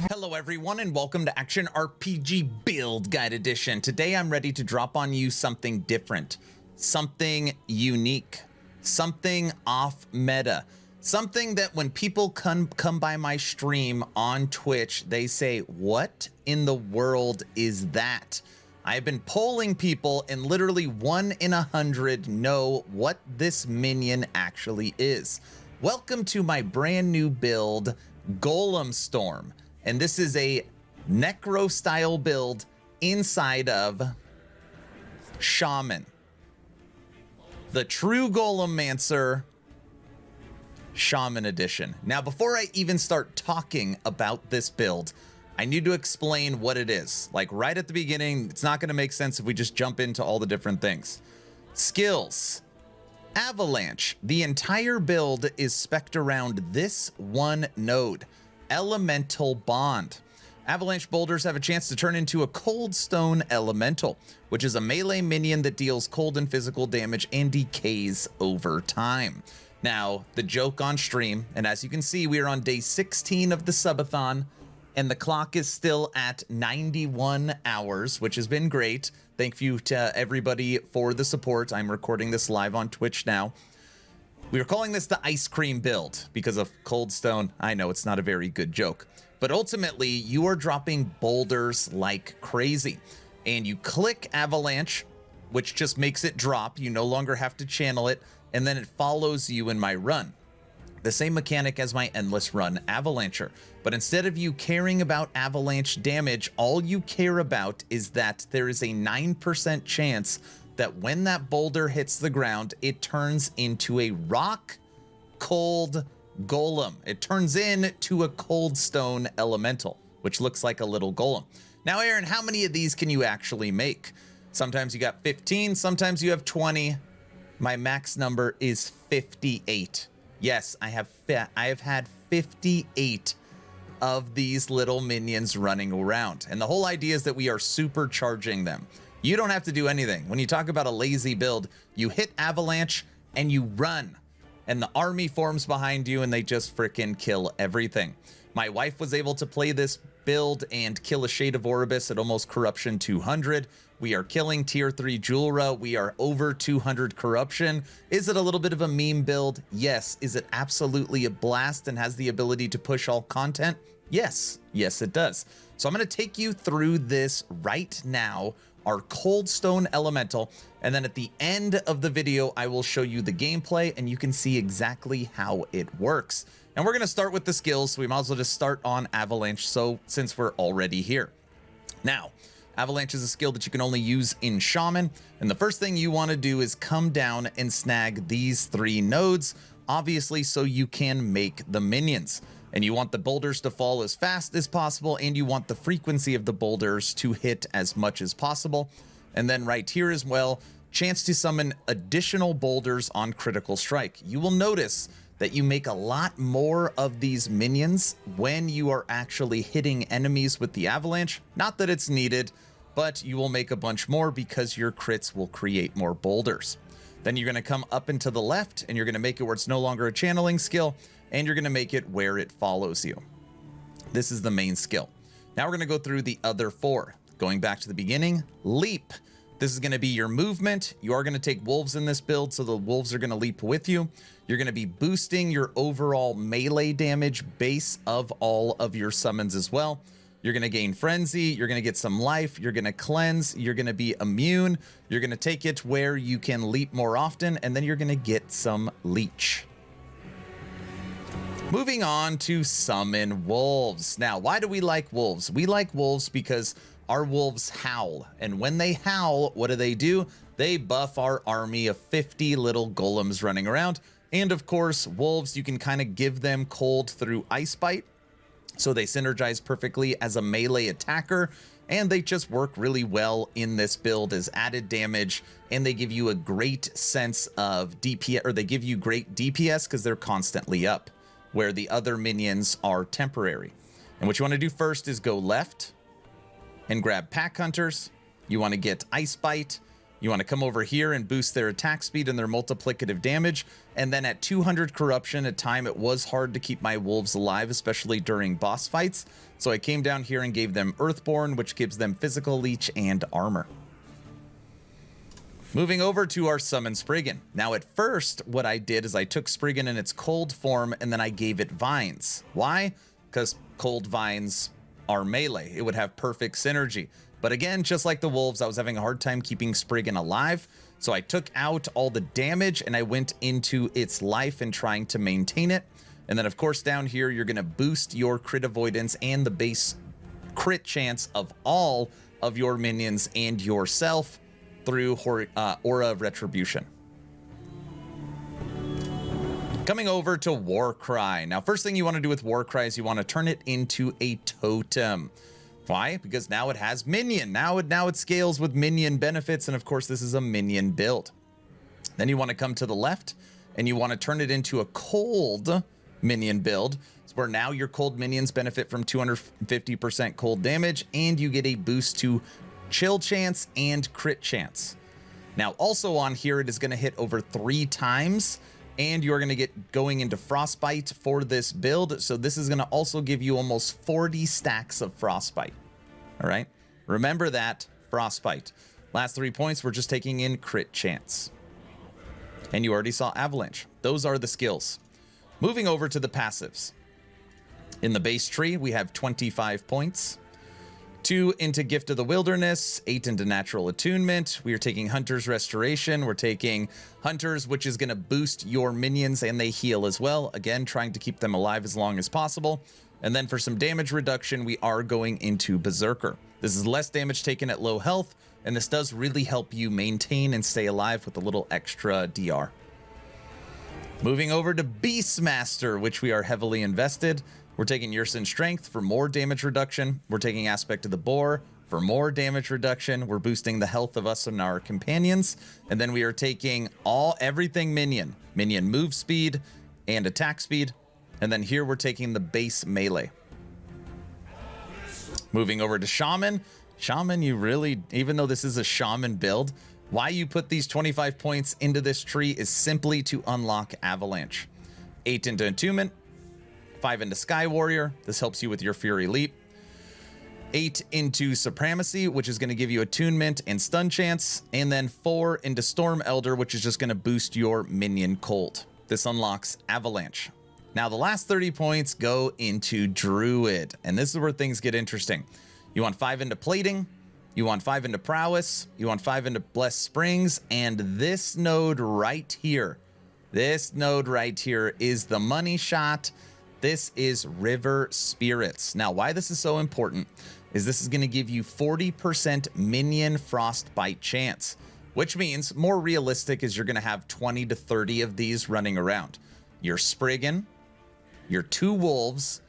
Hello everyone and welcome to Action RPG Build Guide Edition. Today I'm ready to drop on you something different, something unique, something off meta, something that when people come by my stream on Twitch, they say, what in the world is that? I've been polling people and literally 1 in 100 know what this minion actually is. Welcome to my brand new build, Golemancer. And this is a necro style build inside of Shaman. The true Golemancer Shaman edition. Now, before I even start talking about this build, I need to explain what it is. Like right at the beginning, it's not going to make sense if we just jump into all the different things. Skills. Avalanche. The entire build is spec'd around this one node. Elemental Bond. Avalanche boulders have a chance to turn into a Coldstone Elemental, which is a melee minion that deals cold and physical damage and decays over time. Now, the joke on stream, and as you can see, we are on day 16 of the subathon, and the clock is still at 91 hours, which has been great. Thank you to everybody for the support. I'm recording this live on Twitch now. We are calling this the ice cream build because of Coldstone. I know it's not a very good joke, but ultimately you are dropping boulders like crazy, and you click Avalanche, which just makes it drop. You no longer have to channel it, and then it follows you in my run. The same mechanic as my endless run Avalancher, but instead of you caring about avalanche damage, all you care about is that there is a 9% chance that when that boulder hits the ground, it turns into a rock cold golem. It turns into a Coldstone Elemental, which looks like a little golem. Now, Aaron, how many of these can you actually make? Sometimes you got 15, sometimes you have 20. My max number is 58. Yes, I have had 58 of these little minions running around. And the whole idea is that we are supercharging them. You don't have to do anything. When you talk about a lazy build, you hit Avalanche and you run. And the army forms behind you and they just frickin' kill everything. My wife was able to play this build and kill a Shade of Orbis at almost Corruption 200. We are killing tier 3 Julra. We are over 200 Corruption. Is it a little bit of a meme build? Yes. Is it absolutely a blast and has the ability to push all content? Yes. Yes, it does. So I'm going to take you through this right now, our Coldstone Elemental, and then at the end of the video, I will show you the gameplay and you can see exactly how it works. And we're going to start with the skills, so we might as well just start on Avalanche, so since we're already here. Now, Avalanche is a skill that you can only use in Shaman, and the first thing you want to do is come down and snag these 3 nodes, obviously so you can make the minions. And you want the boulders to fall as fast as possible, and you want the frequency of the boulders to hit as much as possible. And then right here as well, chance to summon additional boulders on critical strike. You will notice that you make a lot more of these minions when you are actually hitting enemies with the avalanche. Not that it's needed, but you will make a bunch more because your crits will create more boulders. Then you're going to come up and to the left, and you're going to make it where it's no longer a channeling skill, and you're going to make it where it follows you. This is the main skill. Now we're going to go through the other 4. Going back to the beginning, leap. This is going to be your movement. You are going to take wolves in this build, so the wolves are going to leap with you. You're going to be boosting your overall melee damage base of all of your summons as well. You're going to gain frenzy. You're going to get some life. You're going to cleanse. You're going to be immune. You're going to take it where you can leap more often, and then you're going to get some leech. Moving on to summon wolves. Now, why do we like wolves? We like wolves because our wolves howl, and when they howl, what do? They buff our army of 50 little golems running around. And of course, wolves, you can kind of give them cold through Ice Bite, so they synergize perfectly as a melee attacker, and they just work really well in this build as added damage, and they give you a great sense of DPS, or they give you great DPS because they're constantly up, where the other minions are temporary. And what you want to do first is go left and grab Pack Hunters. You want to get Ice Bite. You want to come over here and boost their attack speed and their multiplicative damage. And then at 200 corruption, at time it was hard to keep my wolves alive, especially during boss fights. So I came down here and gave them Earthborn, which gives them physical leech and armor. Moving over to our summon Spriggan. Now at first, what I did is I took Spriggan in its cold form and then I gave it vines. Why? Because cold vines are melee. It would have perfect synergy. But again, just like the wolves, I was having a hard time keeping Spriggan alive. So I took out all the damage and I went into its life and trying to maintain it. And then of course down here, you're going to boost your crit avoidance and the base crit chance of all of your minions and yourself through Aura of Retribution. Coming over to Warcry. Now, first thing you want to do with Warcry is you want to turn it into a totem. Why? Because now it has minion. Now it scales with minion benefits, and of course this is a minion build. Then you want to come to the left and you want to turn it into a cold minion build. It's where now your cold minions benefit from 250% cold damage, and you get a boost to chill chance and crit chance. Now also on here, it is going to hit over 3 times, and you're going to get going into Frostbite for this build. So this is going to also give you almost 40 stacks of Frostbite. All right. Remember that, Frostbite. Last 3 points, we're just taking in crit chance. And you already saw Avalanche. Those are the skills. Moving over to the passives. In the base tree, we have 25 points. 2 into Gift of the Wilderness, 8 into Natural Attunement. We are taking Hunter's Restoration. We're taking Hunters, which is going to boost your minions, and they heal as well. Again, trying to keep them alive as long as possible. And then for some damage reduction, we are going into Berserker. This is less damage taken at low health, and this does really help you maintain and stay alive with a little extra DR. Moving over to Beastmaster, which we are heavily invested. We're taking Yersin Strength for more damage reduction. We're taking Aspect of the Boar for more damage reduction. We're boosting the health of us and our companions. And then we are taking everything minion move speed and attack speed. And then here we're taking the base melee. Moving over to Shaman. Shaman, you really, even though this is a Shaman build, why you put these 25 points into this tree is simply to unlock Avalanche. 8 into Attunement. 5 into Sky Warrior. This helps you with your Fury Leap. 8 into Supremacy, which is going to give you Attunement and Stun Chance. And then 4 into Storm Elder, which is just going to boost your minion Colt. This unlocks Avalanche. Now, the last 30 points go into Druid. And this is where things get interesting. You want 5 into Plating. You want 5 into Prowess. You want 5 into Blessed Springs. And this node right here. This node right here is the money shot. This is River Spirits. Now, why this is so important is this is going to give you 40% minion frostbite chance, which means more realistic is you're going to have 20 to 30 of these running around. Your Spriggan, your 2 wolves,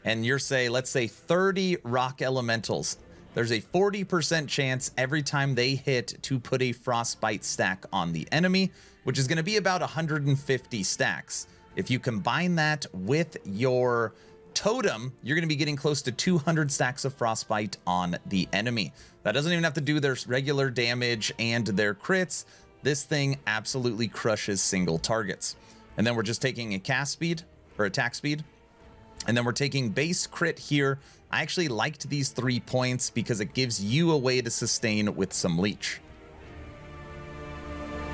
and your let's say 30 rock elementals. There's a 40% chance every time they hit to put a frostbite stack on the enemy, which is going to be about 150 stacks. If you combine that with your totem, you're going to be getting close to 200 stacks of frostbite on the enemy. That doesn't even have to do their regular damage and their crits. This thing absolutely crushes single targets. And then we're just taking a cast speed or attack speed. And then we're taking base crit here. I actually liked these 3 points because it gives you a way to sustain with some leech.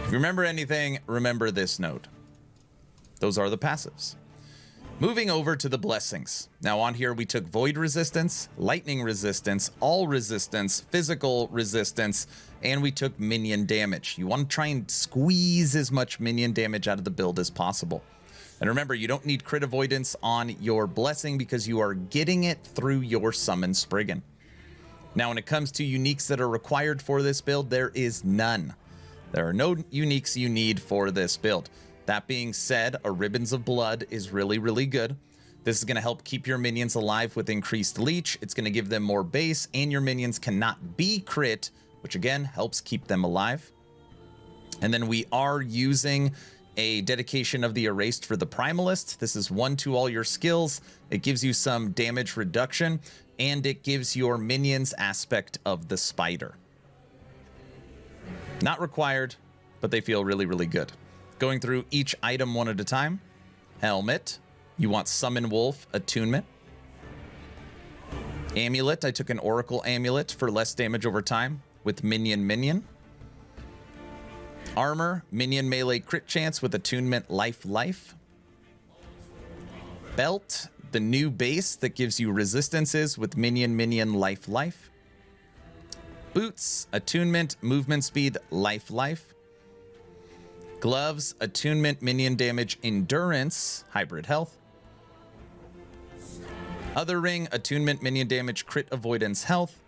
If you remember anything, remember this node. Those are the passives. Moving over to the blessings. Now on here, we took Void Resistance, Lightning Resistance, All Resistance, Physical Resistance, and we took Minion Damage. You want to try and squeeze as much Minion damage out of the build as possible. And remember, you don't need crit avoidance on your blessing because you are getting it through your Summon Spriggan. Now, when it comes to uniques that are required for this build, there is none. There are no uniques you need for this build. That being said, a Ribbons of Blood is really, really good. This is going to help keep your minions alive with increased leech. It's going to give them more base, and your minions cannot be crit, which again helps keep them alive. And then we are using a Dedication of the Erased for the Primalist. This is 1 to all your skills. It gives you some damage reduction, and it gives your minions Aspect of the Spider. Not required, but they feel really, really good. Going through each item one at a time. Helmet. You want Summon Wolf Attunement. Amulet. I took an Oracle Amulet for less damage over time with Minion. Armor. Minion melee crit chance with Attunement Life. Belt. The new base that gives you resistances with Minion Life. Boots. Attunement Movement Speed Life. Gloves. Attunement Minion Damage Endurance Hybrid Health. Other ring. Attunement Minion Damage Crit Avoidance Health.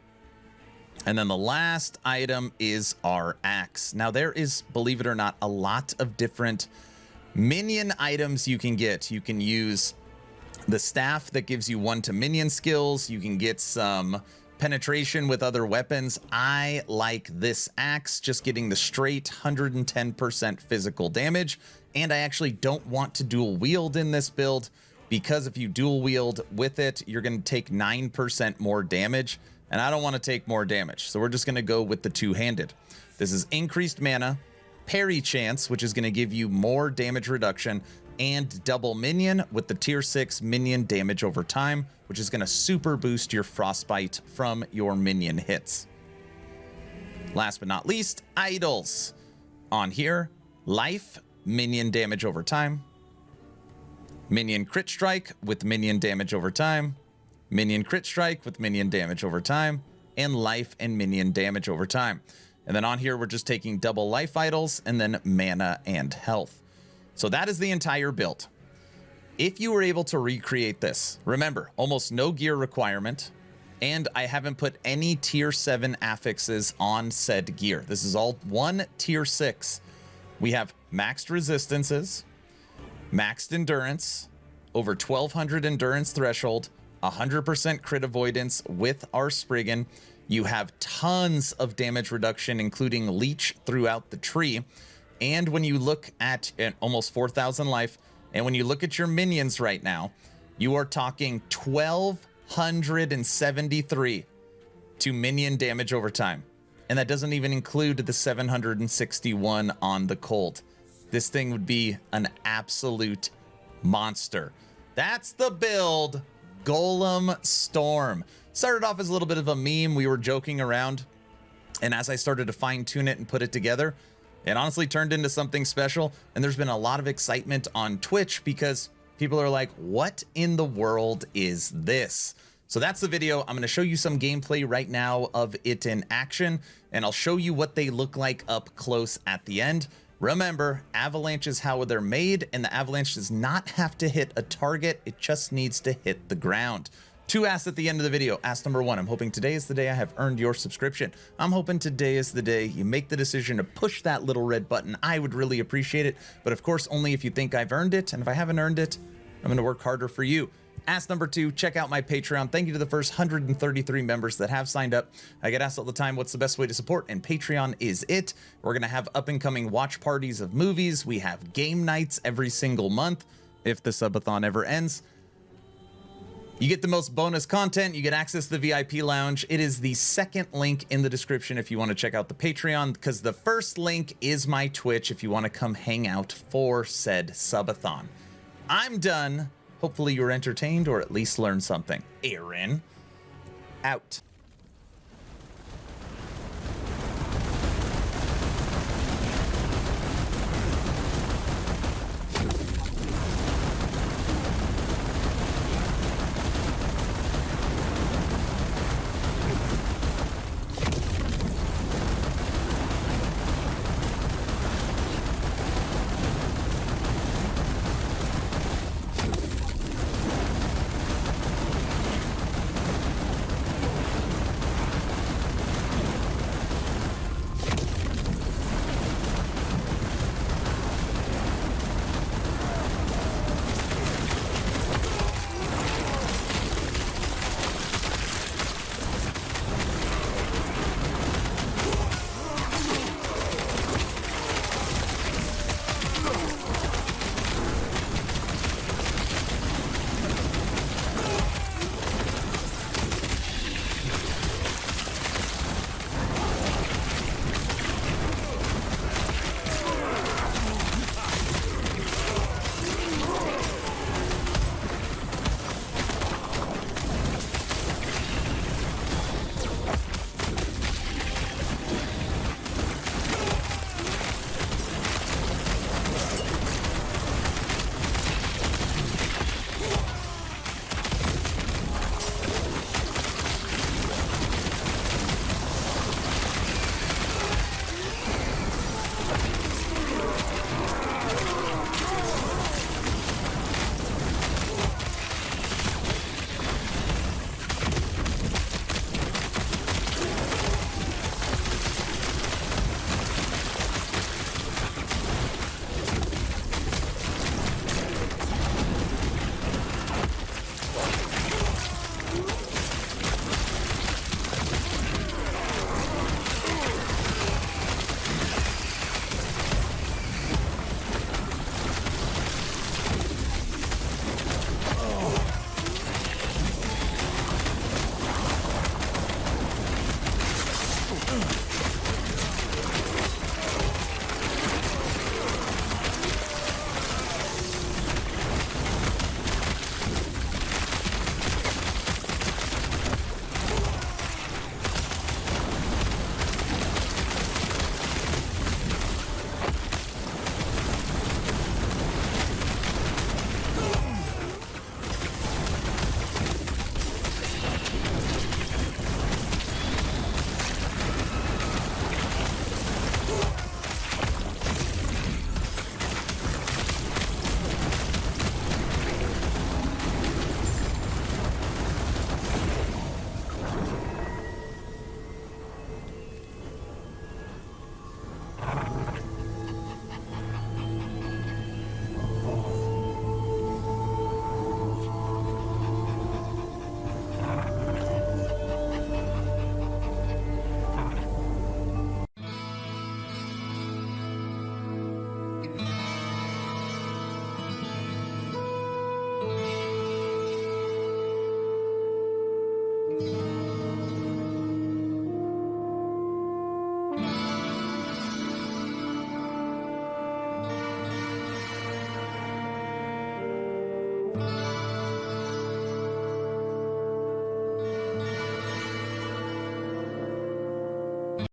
And then the last item is our axe. Now there is, believe it or not, a lot of different minion items you can get. You can use the staff that gives you 1 to minion skills. You can get some penetration with other weapons. I like this axe, just getting the straight 110% physical damage. And I actually don't want to dual wield in this build, because if you dual wield with it, you're going to take 9% more damage. And I don't want to take more damage. So we're just going to go with the two-handed. This is increased mana, parry chance, which is going to give you more damage reduction, and double minion with the tier 6 minion damage over time, which is going to super boost your frostbite from your minion hits. Last but not least, idols. On here, life, minion damage over time. Minion crit strike with minion damage over time. Minion crit strike with minion damage over time. And life and minion damage over time. And then on here, we're just taking double life idols and then mana and health. So that is the entire build. If you were able to recreate this, remember, almost no gear requirement, and I haven't put any tier 7 affixes on said gear. This is all one tier 6. We have maxed resistances, maxed endurance, over 1200 endurance threshold, 100% crit avoidance with our Spriggan. You have tons of damage reduction, including leech throughout the tree. And when you look at almost 4,000 life, and when you look at your minions right now, you are talking 1,273 to minion damage over time. And that doesn't even include the 761 on the cold. This thing would be an absolute monster. That's the build, Golem Storm. Started off as a little bit of a meme. We were joking around. And as I started to fine tune it and put it together, it honestly turned into something special, and there's been a lot of excitement on Twitch because people are like, what in the world is this? So that's the video. I'm going to show you some gameplay right now of it in action, and I'll show you what they look like up close at the end. Remember, avalanche is how they're made, and the avalanche does not have to hit a target. It just needs to hit the ground. 2 asks at the end of the video. Ask number 1, I'm hoping today is the day I have earned your subscription. I'm hoping today is the day you make the decision to push that little red button. I would really appreciate it, but of course, only if you think I've earned it, and if I haven't earned it, I'm going to work harder for you. Ask number 2, check out my Patreon. Thank you to the first 133 members that have signed up. I get asked all the time, what's the best way to support? And Patreon is it. We're going to have up-and-coming watch parties of movies. We have game nights every single month, if the subathon ever ends. You get the most bonus content. You get access to the VIP lounge. It is the second link in the description if you want to check out the Patreon, because the first link is my Twitch if you want to come hang out for said subathon. I'm done. Hopefully you were entertained or at least learned something. Aaron, out.